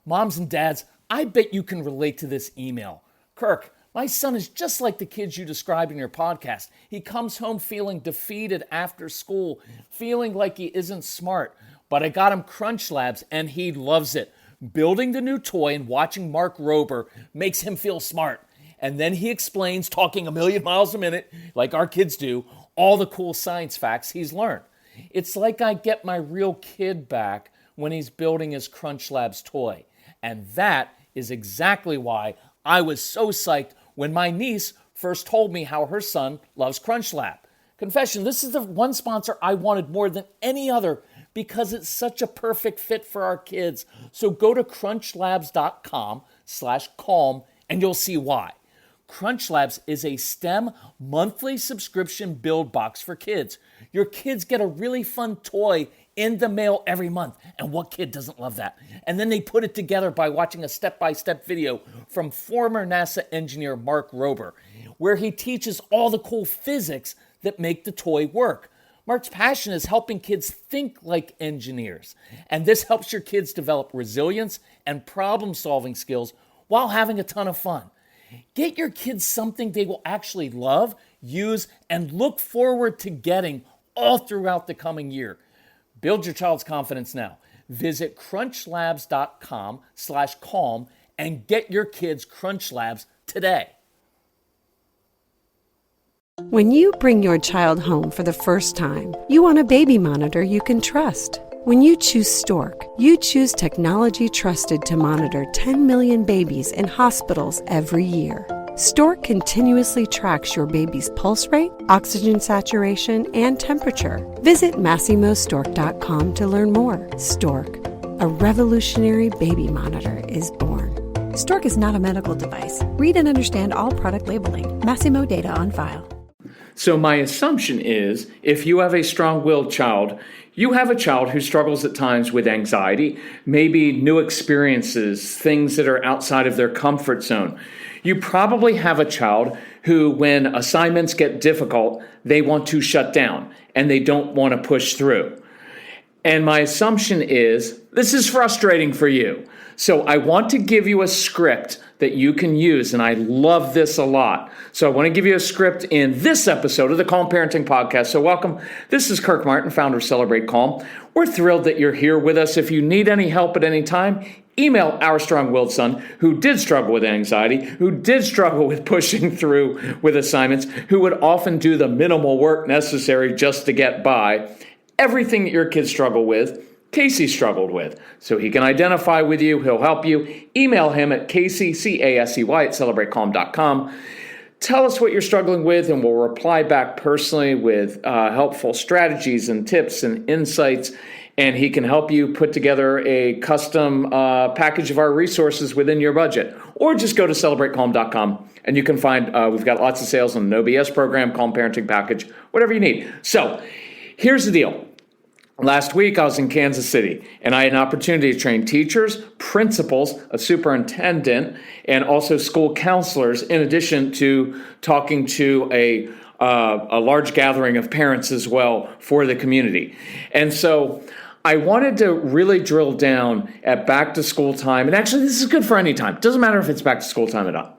Moms and dads, I bet you can relate to this email. Kirk, my son is just like the kids you described in your podcast. He comes home feeling defeated after school, feeling like he isn't smart. But I got him Crunch Labs and he loves it. Building the new toy and watching Mark Rober makes him feel smart. And then he explains, talking a million miles a minute, like our kids do, all the cool science facts he's learned. It's like I get my real kid back when he's building his Crunch Labs toy. And that is exactly why I was so psyched when my niece first told me how her son loves Crunch Lab. Confession, this is the one sponsor I wanted more than any other because it's such a perfect fit for our kids. So go to crunchlabs.com/calm and you'll see why. Crunch Labs is a STEM monthly subscription build box for kids. Your kids get a really fun toy in the mail every month. And what kid doesn't love that? And then they put it together by watching a step-by-step video from former NASA engineer Mark Rober, where he teaches all the cool physics that make the toy work. Mark's passion is helping kids think like engineers. And this helps your kids develop resilience and problem-solving skills while having a ton of fun. Get your kids something they will actually love, use, and look forward to getting all throughout the coming year. Build your child's confidence now. Visit crunchlabs.com/calm and get your kids Crunch Labs today. When you bring your child home for the first time, you want a baby monitor you can trust. When you choose Stork, you choose technology trusted to monitor 10 million babies in hospitals every year. Stork continuously tracks your baby's pulse rate, oxygen saturation, and temperature. Visit MassimoStork.com to learn more. Stork, a revolutionary baby monitor, is born. Stork is not a medical device. Read and understand all product labeling. Massimo data on file. So my assumption is if you have a strong-willed child, you have a child who struggles at times with anxiety, maybe new experiences, things that are outside of their comfort zone. You probably have a child who, when assignments get difficult, they want to shut down and they don't want to push through. And my assumption is this is frustrating for you. So I want to give you a script that you can use, and I love this a lot. So I want to give you a script in this episode of the Calm Parenting Podcast. So welcome. This is Kirk Martin, founder of Celebrate Calm. We're thrilled that you're here with us. If you need any help at any time, email our strong-willed son who did struggle with anxiety, who did struggle with pushing through with assignments, who would often do the minimal work necessary just to get by. Everything that your kids struggle with, Casey struggled with. So he can identify with you. He'll help you. Email him at Casey, C-A-S-E-Y, at celebratecalm.com. Tell us what you're struggling with, and we'll reply back personally with helpful strategies and tips and insights. And he can help you put together a custom package of our resources within your budget. Or just go to celebratecalm.com, and you can find, we've got lots of sales on the No BS program, Calm Parenting Package, whatever you need. So here's the deal. Last week, I was in Kansas City, and I had an opportunity to train teachers, principals, a superintendent, and also school counselors, in addition to talking to a large gathering of parents as well for the community. And so I wanted to really drill down at back to school time. And actually, this is good for any time. It doesn't matter if it's back to school time or not.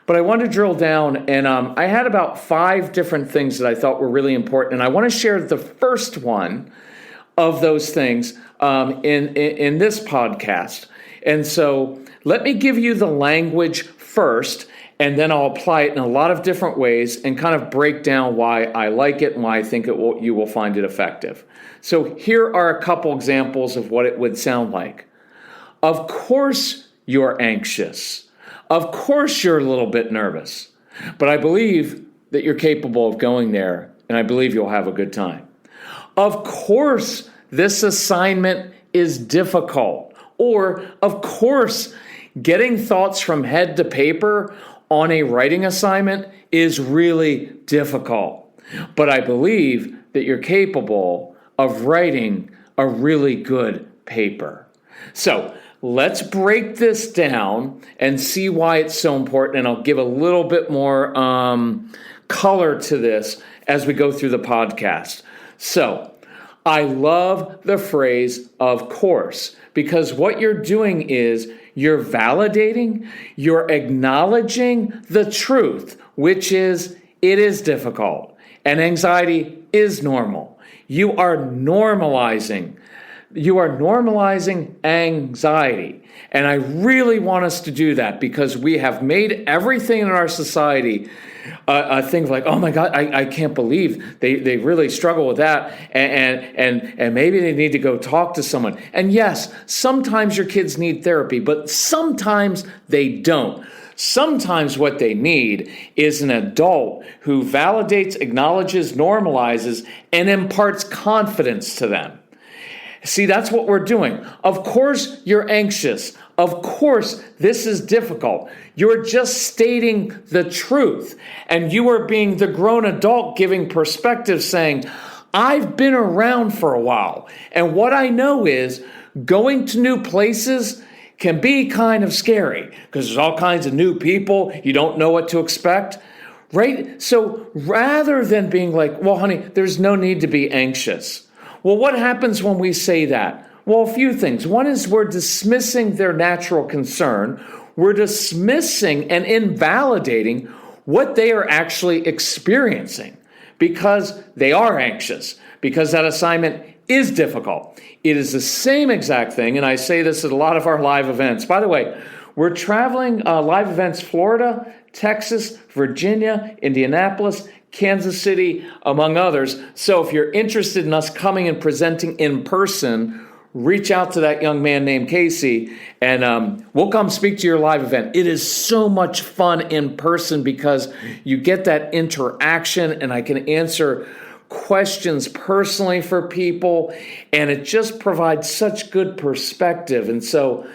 But I wanted to drill down, and I had about 5 different things that I thought were really important. And I want to share the first one of those things in this podcast. And so let me give you the language first, and then I'll apply it in a lot of different ways and kind of break down why I like it and why I think you will find it effective. So here are a couple examples of what it would sound like. Of course you're anxious. Of course you're a little bit nervous. But I believe that you're capable of going there, and I believe you'll have a good time. Of course, this assignment is difficult. Or, of course, getting thoughts from head to paper on a writing assignment is really difficult. But I believe that you're capable of writing a really good paper. So let's break this down and see why it's so important. And I'll give a little bit more color to this as we go through the podcast. So I love the phrase, of course, because what you're doing is you're validating, you're acknowledging the truth, which is it is difficult and anxiety is normal. You are normalizing anxiety. And I really want us to do that because we have made everything in our society a thing like, oh my God, I can't believe they really struggle with that. And maybe they need to go talk to someone. And yes, sometimes your kids need therapy, but sometimes they don't. Sometimes what they need is an adult who validates, acknowledges, normalizes, and imparts confidence to them. See, that's what we're doing. Of course, you're anxious. Of course, this is difficult. You're just stating the truth. And you are being the grown adult giving perspective saying, I've been around for a while. And what I know is going to new places can be kind of scary because there's all kinds of new people. You don't know what to expect, right? So rather than being like, well, honey, there's no need to be anxious. Well, what happens when we say that? Well, a few things. One is we're dismissing their natural concern. We're dismissing and invalidating what they are actually experiencing because they are anxious, because that assignment is difficult. It is the same exact thing, and I say this at a lot of our live events. By the way, we're traveling live events, Florida, Texas, Virginia, Indianapolis, Kansas City, among others. So if you're interested in us coming and presenting in person, reach out to that young man named Casey, and we'll come speak to your live event. It is so much fun in person because you get that interaction, and I can answer questions personally for people, and it just provides such good perspective. And so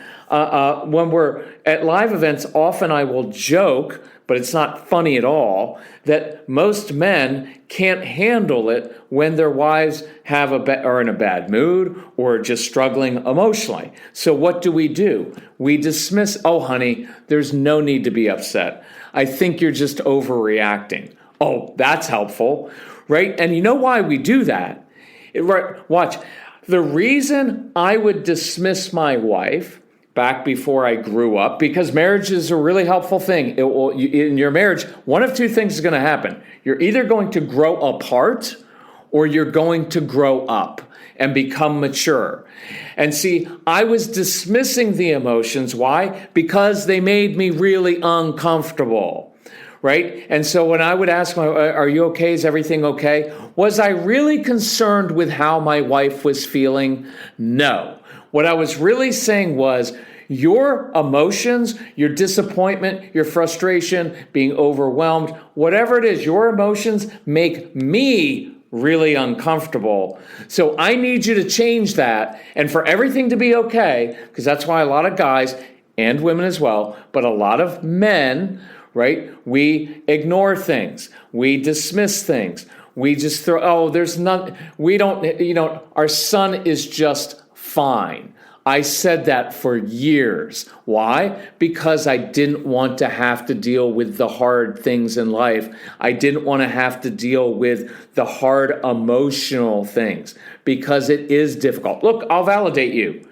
when we're at live events, often I will joke, but it's not funny at all, that most men can't handle it when their wives are in a bad mood or just struggling emotionally. So what do? We dismiss, oh, honey, there's no need to be upset. I think you're just overreacting. Oh, that's helpful, right? And you know why we do that? Watch. The reason I would dismiss my wife back before I grew up, because marriage is a really helpful thing. In your marriage, one of two things is going to happen. You're either going to grow apart or you're going to grow up and become mature. And see, I was dismissing the emotions. Why? Because they made me really uncomfortable. Right? And so when I would ask, are you okay? Is everything okay? Was I really concerned with how my wife was feeling? No. What I was really saying was, your emotions, your disappointment, your frustration, being overwhelmed, whatever it is, your emotions make me really uncomfortable. So I need you to change that. And for everything to be okay, because that's why a lot of guys and women as well, but a lot of men, right? We ignore things. We dismiss things. We just throw, our son is just fine. I said that for years. Why? Because I didn't want to have to deal with the hard things in life. I didn't want to have to deal with the hard emotional things because it is difficult. Look, I'll validate you.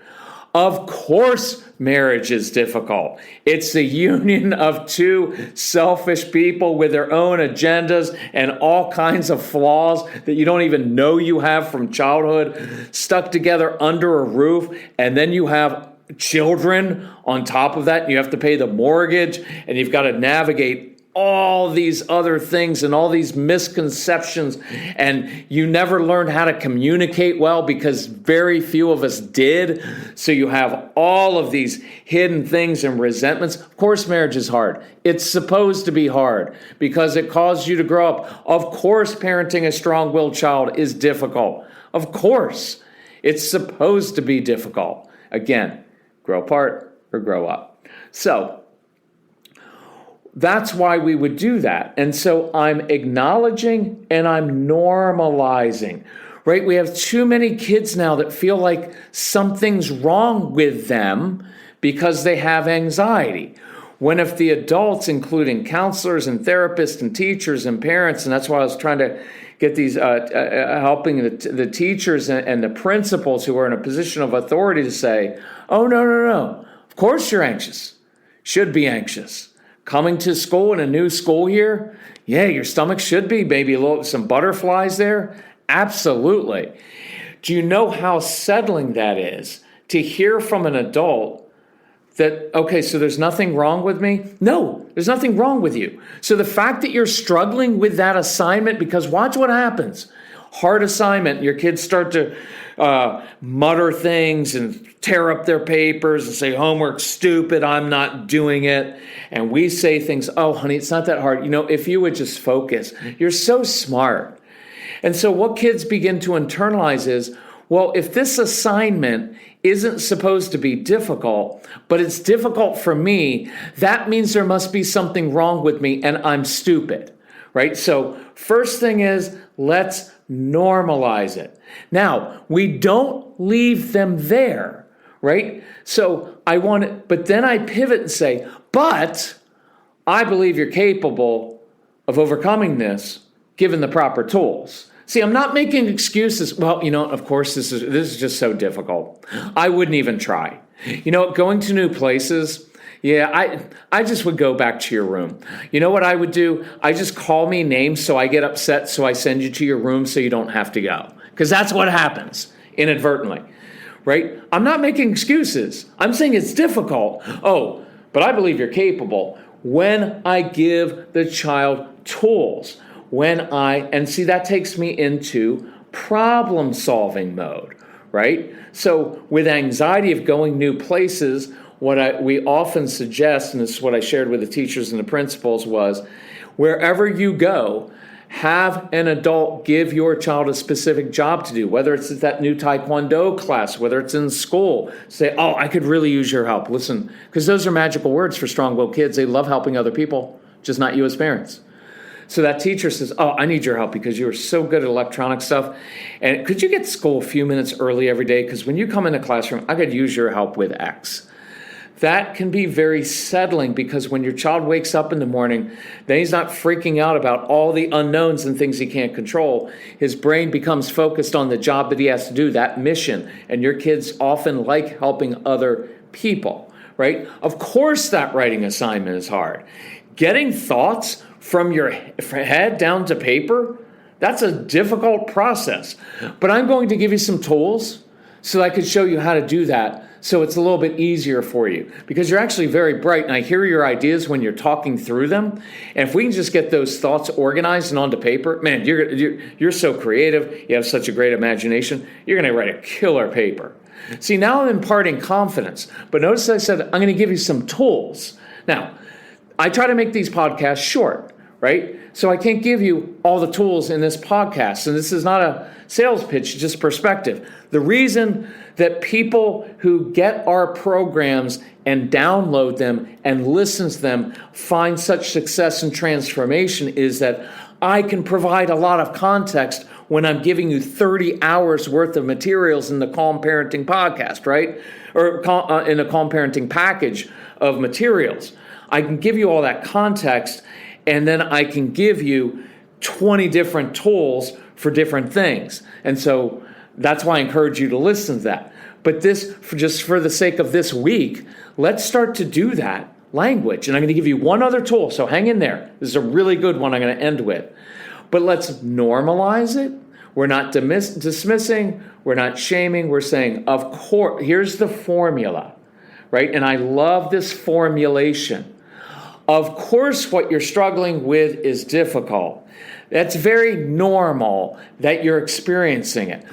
Of course, marriage is difficult. It's the union of two selfish people with their own agendas and all kinds of flaws that you don't even know you have from childhood, stuck together under a roof, and then you have children on top of that, and you have to pay the mortgage, and you've got to navigate all these other things and all these misconceptions, and you never learned how to communicate well because very few of us did. So you have all of these hidden things and resentments. Of course, marriage is hard. It's supposed to be hard because it caused you to grow up. Of course, parenting a strong-willed child is difficult. Of course, it's supposed to be difficult. Again, grow apart or grow up. So that's why we would do that. And so I'm acknowledging and I'm normalizing, right? We have too many kids now that feel like something's wrong with them because they have anxiety. When if the adults, including counselors and therapists and teachers and parents, and that's why I was trying to get these, helping the teachers and the principals who are in a position of authority to say, oh, no. Of course you're anxious. Should be anxious. Coming to school in a new school year, yeah, your stomach should be maybe some butterflies there. Absolutely. Do you know how settling that is to hear from an adult that, okay, so there's nothing wrong with me? No, there's nothing wrong with you. So the fact that you're struggling with that assignment, because watch what happens. Hard assignment, your kids start to mutter things and tear up their papers and say, homework's stupid, I'm not doing it. And we say things, oh, honey, it's not that hard. You know, if you would just focus, you're so smart. And so what kids begin to internalize is, well, if this assignment isn't supposed to be difficult, but it's difficult for me, that means there must be something wrong with me and I'm stupid, right? So first thing is, let's normalize it. Now, we don't leave them there, right? So but then I pivot and say, but I believe you're capable of overcoming this given the proper tools. See, I'm not making excuses. Well, of course, this is just so difficult. I wouldn't even try. Going to new places, yeah, I just would go back to your room. You know what I would do? I just call me names so I get upset, so I send you to your room so you don't have to go. Because that's what happens inadvertently, right? I'm not making excuses. I'm saying it's difficult. Oh, but I believe you're capable when I give the child tools. And see, that takes me into problem solving mode, right? So with anxiety of going new places, we often suggest, and this is what I shared with the teachers and the principals, was wherever you go, have an adult give your child a specific job to do, whether it's at that new Taekwondo class, whether it's in school. Say, oh, I could really use your help. Listen, because those are magical words for strong-willed kids. They love helping other people, just not you as parents. So that teacher says, oh, I need your help because you are so good at electronic stuff. And could you get to school a few minutes early every day? Because when you come in the classroom, I could use your help with X. That can be very settling because when your child wakes up in the morning, then he's not freaking out about all the unknowns and things he can't control. His brain becomes focused on the job that he has to do, that mission. And your kids often like helping other people, right? Of course that writing assignment is hard. Getting thoughts from your head down to paper, that's a difficult process. But I'm going to give you some tools so I could show you how to do that so it's a little bit easier for you. Because you're actually very bright, and I hear your ideas when you're talking through them. And if we can just get those thoughts organized and onto paper, man, you're so creative, you have such a great imagination, you're going to write a killer paper. See, now I'm imparting confidence. But notice I said I'm going to give you some tools. Now, I try to make these podcasts short, right? So I can't give you all the tools in this podcast. And this is not a sales pitch, just perspective. The reason that people who get our programs and download them and listen to them find such success and transformation is that I can provide a lot of context when I'm giving you 30 hours worth of materials in the Calm Parenting podcast, right? Or in a Calm Parenting package of materials. I can give you all that context, and then I can give you 20 different tools for different things. And so that's why I encourage you to listen to that. But just for the sake of this week, let's start to do that language. And I'm going to give you one other tool, so hang in there. This is a really good one I'm going to end with. But let's normalize it. We're not dismissing. We're not shaming. We're saying, of course, here's the formula, right? And I love this formulation. Of course, what you're struggling with is difficult. That's very normal that you're experiencing it.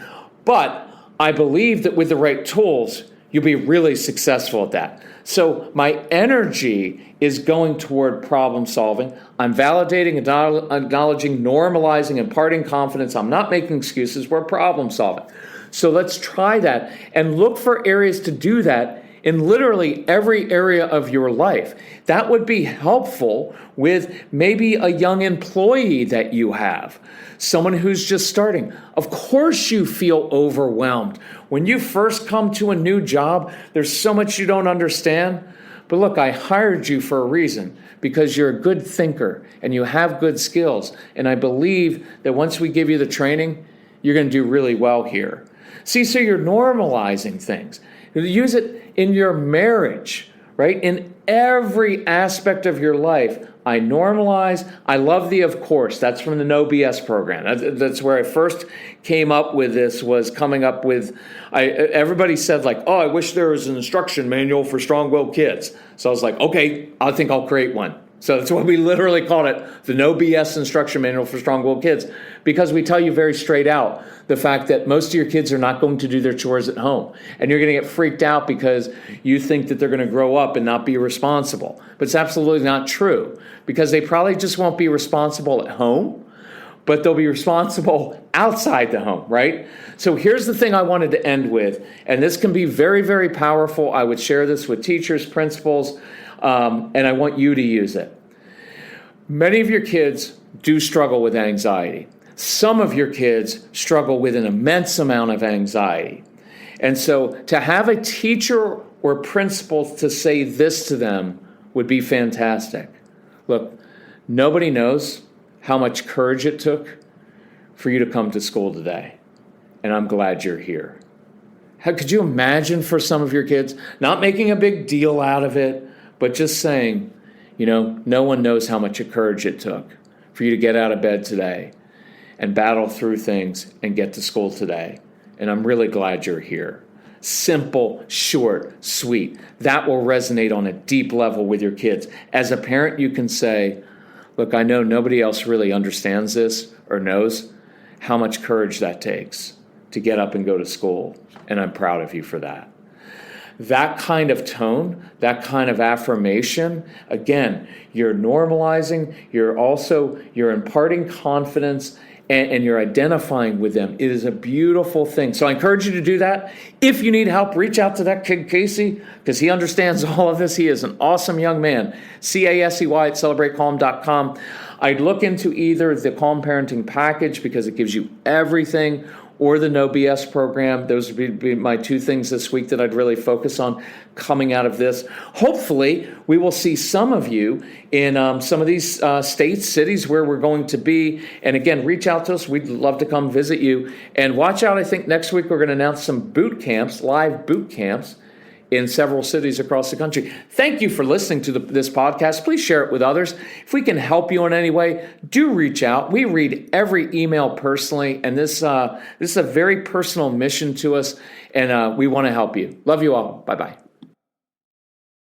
But I believe that with the right tools, you'll be really successful at that. So my energy is going toward problem solving. I'm validating, acknowledging, normalizing, imparting confidence. I'm not making excuses. We're problem solving. So let's try that and look for areas to do that in literally every area of your life. That would be helpful with maybe a young employee that you have, someone who's just starting. Of course you feel overwhelmed. When you first come to a new job, there's so much you don't understand. But look, I hired you for a reason, because you're a good thinker and you have good skills. And I believe that once we give you the training, you're going to do really well here. See, so you're normalizing things. Use it in your marriage, right? In every aspect of your life. I normalize. I love thee, of course. That's from the No BS program. That's where I first came up with this, was coming up with, everybody said like, oh, I wish there was an instruction manual for strong-willed kids. So I was like, okay, I think I'll create one. So that's why we literally called it the No BS instruction manual for strong-willed kids, because we tell you very straight out the fact that most of your kids are not going to do their chores at home. And you're going to get freaked out because you think that they're going to grow up and not be responsible. But it's absolutely not true, because they probably just won't be responsible at home, but they'll be responsible outside the home, right? So here's the thing I wanted to end with, and this can be very, very powerful. I would share this with teachers, principals, and I want you to use it. Many of your kids do struggle with anxiety. Some of your kids struggle with an immense amount of anxiety. And so to have a teacher or principal to say this to them would be fantastic. Look, nobody knows how much courage it took for you to come to school today. And I'm glad you're here. How could you imagine for some of your kids, not making a big deal out of it, but just saying, no one knows how much courage it took for you to get out of bed today and battle through things and get to school today. And I'm really glad you're here. Simple, short, sweet. That will resonate on a deep level with your kids. As a parent, you can say, look, I know nobody else really understands this or knows how much courage that takes to get up and go to school. And I'm proud of you for that. That kind of tone, that kind of affirmation, again, you're normalizing, you're imparting confidence, and you're identifying with them. It is a beautiful thing. So I encourage you to do that. If you need help, reach out to that kid, Casey, because he understands all of this. He is an awesome young man. CASEY@celebratecalm.com. I'd look into either the Calm Parenting Package, because it gives you everything, or the No BS program. Those would be my two things this week that I'd really focus on coming out of this. Hopefully, we will see some of you in some of these states, cities where we're going to be. And again, reach out to us. We'd love to come visit you. And watch out, I think next week we're going to announce some boot camps, live boot camps, in several cities across the country. Thank you for listening to this podcast. Please share it with others. If we can help you in any way, do reach out. We read every email personally, and this is a very personal mission to us, and we want to help you. Love you all. Bye-bye.